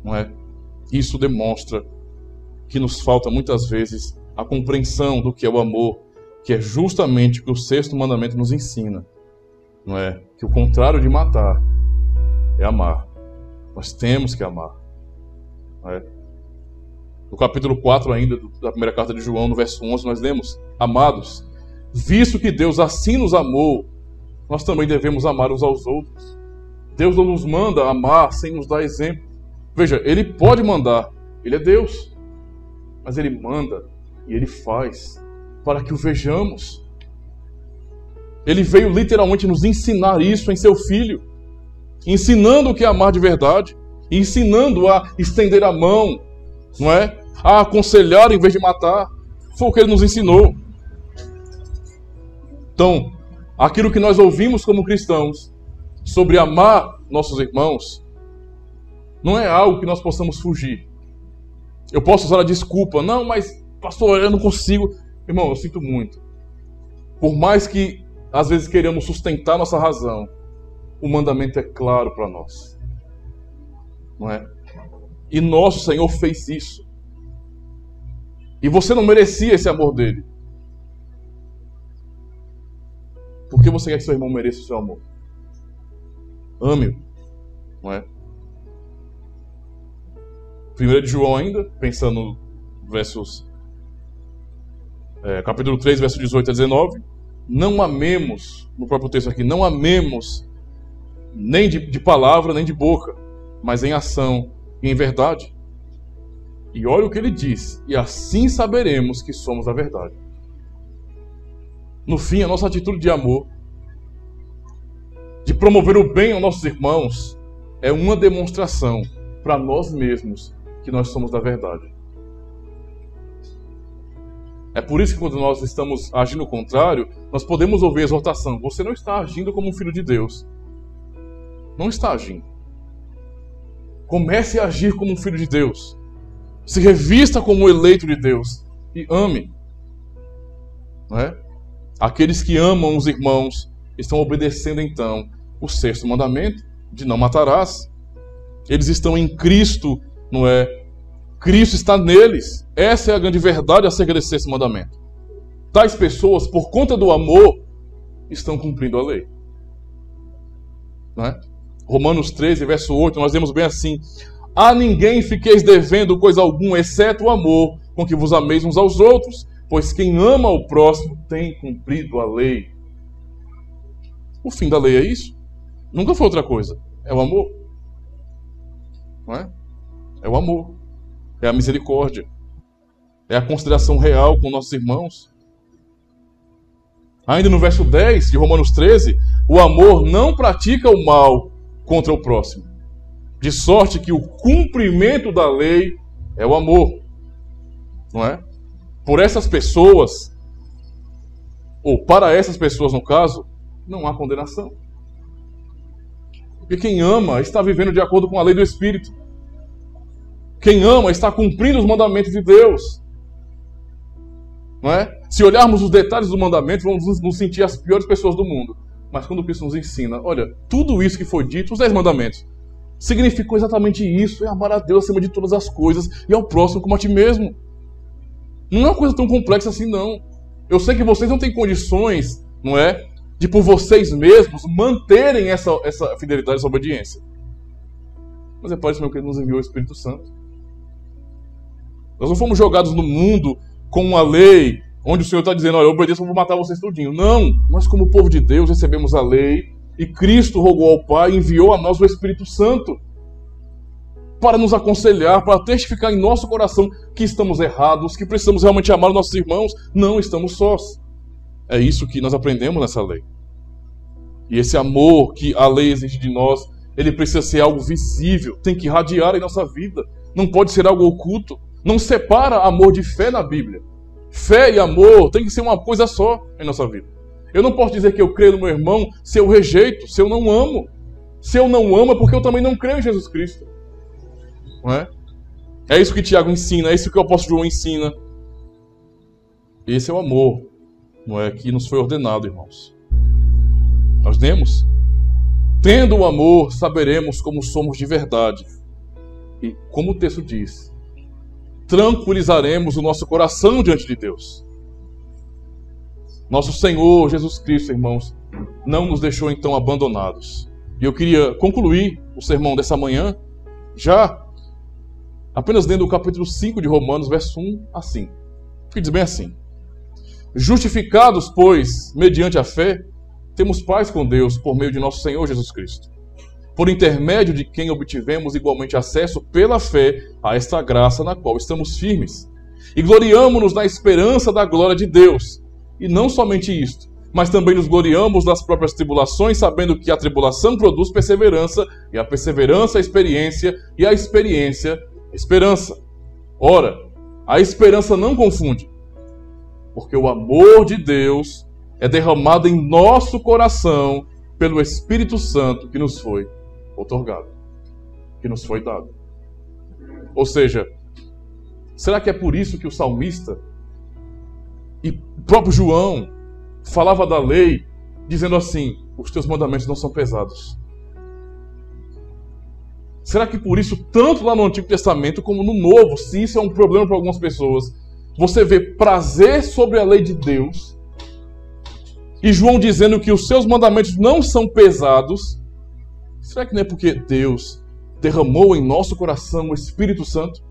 Não é? Isso demonstra que nos falta muitas vezes a compreensão do que é o amor, que é justamente o que o 6º mandamento nos ensina. Não é? Que o contrário de matar é amar. Nós temos que amar. Não é? No capítulo 4 ainda da primeira carta de João, no verso 11, nós lemos: Amados, visto que Deus assim nos amou, nós também devemos amar uns aos outros. Deus não nos manda amar sem nos dar exemplo. Veja, Ele pode mandar, Ele é Deus, mas Ele manda e Ele faz para que o vejamos. Ele veio literalmente nos ensinar isso em seu Filho, ensinando o que é amar de verdade, ensinando a estender a mão, não é? A aconselhar em vez de matar. Foi o que Ele nos ensinou. Então, aquilo que nós ouvimos como cristãos sobre amar nossos irmãos não é algo que nós possamos fugir. Eu posso usar a desculpa: não, mas pastor, eu não consigo. Irmão, eu sinto muito. Por mais que às vezes queremos sustentar nossa razão, o mandamento é claro para nós. Não é? E nosso Senhor fez isso. E você não merecia esse amor dele. Por que você quer que seu irmão mereça o seu amor? Ame-o. Não é? 1 de João ainda, pensando versos... capítulo 3, verso 18 a 19. Não amemos, no próprio texto aqui, não amemos nem de palavra, nem de boca, mas em ação e em verdade. E olha o que ele diz: e assim saberemos que somos a verdade. No fim, a nossa atitude de amor, de promover o bem aos nossos irmãos, é uma demonstração para nós mesmos que nós somos da verdade. É por isso que quando nós estamos agindo o contrário, nós podemos ouvir a exortação: você não está agindo como um filho de Deus. Não está agindo. Comece a agir como um filho de Deus. Se revista como um eleito de Deus. E ame. Não é? Aqueles que amam os irmãos estão obedecendo então o 6º mandamento de não matarás. Eles estão em Cristo, não é? Cristo está neles. Essa é a grande verdade acerca desse 6º mandamento. Tais pessoas, por conta do amor, estão cumprindo a lei. Não é? Romanos 13, verso 8, nós lemos bem assim: a ninguém fiqueis devendo coisa alguma, exceto o amor com que vos ameis uns aos outros. pois quem ama o próximo tem cumprido a lei. O fim da lei é isso? Nunca foi outra coisa. É o amor. Não é? É o amor. É a misericórdia. É a consideração real com nossos irmãos. Ainda no verso 10 de Romanos 13, o amor não pratica o mal contra o próximo. De sorte que o cumprimento da lei é o amor. Não é? Por essas pessoas, ou para essas pessoas no caso, não há condenação. Porque quem ama está vivendo de acordo com a lei do Espírito. Quem ama está cumprindo os mandamentos de Deus. Não é? Se olharmos os detalhes do mandamento, vamos nos sentir as piores pessoas do mundo. Mas quando Cristo nos ensina, olha, tudo isso que foi dito, os 10 mandamentos, significou exatamente isso: é amar a Deus acima de todas as coisas e ao próximo como a ti mesmo. Não é uma coisa tão complexa assim, não. Eu sei que vocês não têm condições, não é, de por vocês mesmos manterem essa fidelidade, essa obediência. Mas é para isso mesmo que Ele nos enviou o Espírito Santo. Nós não fomos jogados no mundo com uma lei onde o Senhor está dizendo, olha, eu obedeço, eu vou matar vocês tudinho. Não, nós como povo de Deus recebemos a lei e Cristo rogou ao Pai e enviou a nós o Espírito Santo para nos aconselhar, para testificar em nosso coração que estamos errados, que precisamos realmente amar os nossos irmãos. Não estamos sós. É isso que nós aprendemos nessa lei. E esse amor que a lei exige de nós, ele precisa ser algo visível, tem que irradiar em nossa vida. Não pode ser algo oculto. Não separa amor de fé na Bíblia. Fé e amor tem que ser uma coisa só em nossa vida. Eu não posso dizer que eu creio no meu irmão se eu rejeito, se eu não amo. Se eu não amo é porque eu também não creio em Jesus Cristo. Não é? É isso que Tiago ensina, é isso que o apóstolo João ensina. Esse é o amor, não é, que nos foi ordenado, irmãos. Nós lemos: tendo o amor, saberemos como somos de verdade. E como o texto diz, tranquilizaremos o nosso coração diante de Deus. Nosso Senhor Jesus Cristo, irmãos, não nos deixou então abandonados. E eu queria concluir o sermão dessa manhã, já apenas lendo o capítulo 5 de Romanos, verso 1, assim. Que diz bem assim: justificados, pois, mediante a fé, temos paz com Deus por meio de nosso Senhor Jesus Cristo, por intermédio de quem obtivemos igualmente acesso pela fé a esta graça na qual estamos firmes. E gloriamo-nos na esperança da glória de Deus. E não somente isto, mas também nos gloriamos nas próprias tribulações, sabendo que a tribulação produz perseverança, e a perseverança, a experiência, e a experiência, a esperança. Ora, a esperança não confunde, porque o amor de Deus é derramado em nosso coração pelo Espírito Santo que nos foi outorgado, que nos foi dado. Ou seja, será que é por isso que o salmista e o próprio João falava da lei, dizendo assim: os teus mandamentos não são pesados? Será que por isso, tanto lá no Antigo Testamento como no Novo, se isso é um problema para algumas pessoas, você vê prazer sobre a lei de Deus, e João dizendo que os seus mandamentos não são pesados? Será que não é porque Deus derramou em nosso coração o Espírito Santo?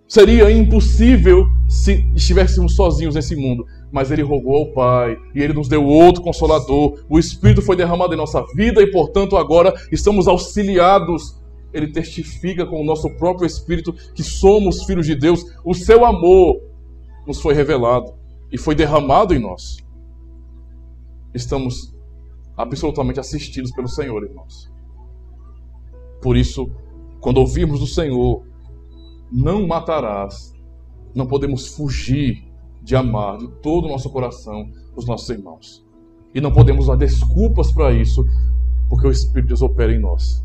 Seria impossível se estivéssemos sozinhos nesse mundo, mas Ele rogou ao Pai, e Ele nos deu outro Consolador. O Espírito foi derramado em nossa vida, e portanto agora estamos auxiliados. Ele testifica com o nosso próprio Espírito que somos filhos de Deus. O seu amor nos foi revelado e foi derramado em nós. Estamos absolutamente assistidos pelo Senhor, irmãos. Por isso, quando ouvirmos do Senhor, não matarás, não podemos fugir de amar de todo o nosso coração os nossos irmãos. E não podemos dar desculpas para isso, porque o Espírito de Deus opera em nós.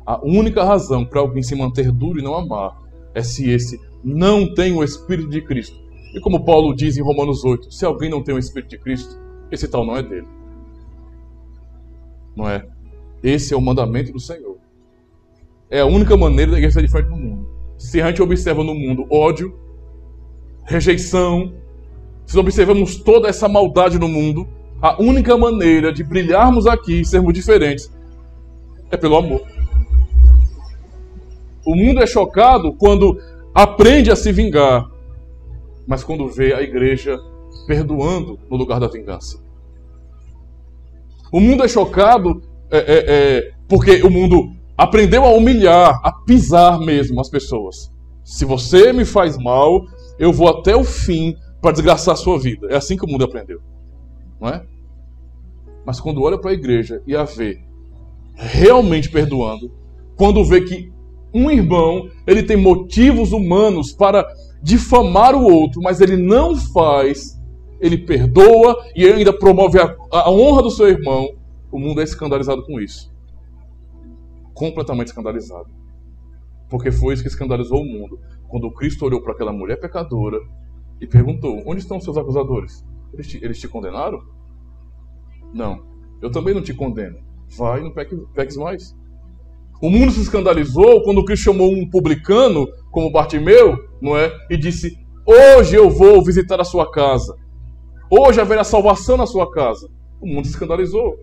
A única razão para alguém se manter duro e não amar é se esse não tem o Espírito de Cristo. E como Paulo diz em Romanos 8, se alguém não tem o Espírito de Cristo, esse tal não é dele. Não é? Esse é o mandamento do Senhor. É a única maneira da igreja ser diferente do mundo. Se a gente observa no mundo ódio, rejeição, se observamos toda essa maldade no mundo, a única maneira de brilharmos aqui e sermos diferentes é pelo amor. O mundo é chocado quando aprende a se vingar, mas quando vê a igreja perdoando no lugar da vingança. O mundo é chocado porque o mundo aprendeu a humilhar, a pisar mesmo as pessoas. Se você me faz mal, eu vou até o fim para desgraçar a sua vida. É assim que o mundo aprendeu, não é? Mas quando olha para a igreja e a vê realmente perdoando, quando vê que um irmão, ele tem motivos humanos para difamar o outro, mas ele não faz, ele perdoa e ainda promove a honra do seu irmão, o mundo é escandalizado com isso. Completamente escandalizado. Porque foi isso que escandalizou o mundo. Quando Cristo olhou para aquela mulher pecadora e perguntou: onde estão os seus acusadores? Eles te condenaram? Não. Eu também não te condeno. Vai e não peques mais. O mundo se escandalizou quando Cristo chamou um publicano, como Bartimeu, não é? E disse: hoje eu vou visitar a sua casa. Hoje haverá salvação na sua casa. O mundo se escandalizou.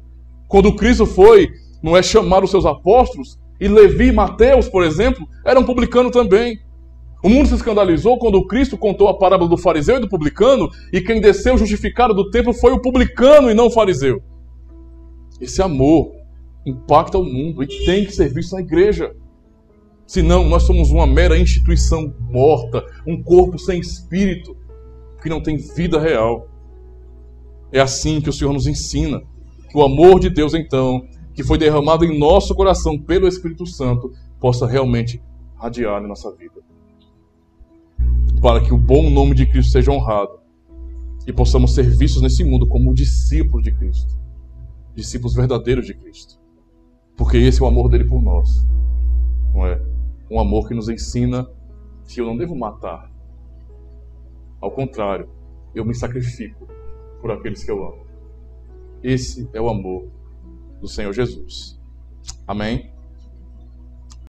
Quando Cristo foi, não é, chamar os seus apóstolos, e Levi e Mateus, por exemplo, eram publicanos também. O mundo se escandalizou quando Cristo contou a parábola do fariseu e do publicano, e quem desceu justificado do templo foi o publicano e não o fariseu. Esse amor impacta o mundo e tem que ser visto na igreja. Senão, nós somos uma mera instituição morta, um corpo sem espírito, que não tem vida real. É assim que o Senhor nos ensina, que o amor de Deus, então, que foi derramado em nosso coração pelo Espírito Santo, possa realmente radiar em nossa vida. Para que o bom nome de Cristo seja honrado e possamos ser vistos nesse mundo como discípulos de Cristo, discípulos verdadeiros de Cristo. Porque esse é o amor dele por nós, não é? Um amor que nos ensina que eu não devo matar. Ao contrário, eu me sacrifico por aqueles que eu amo. Esse é o amor do Senhor Jesus. Amém?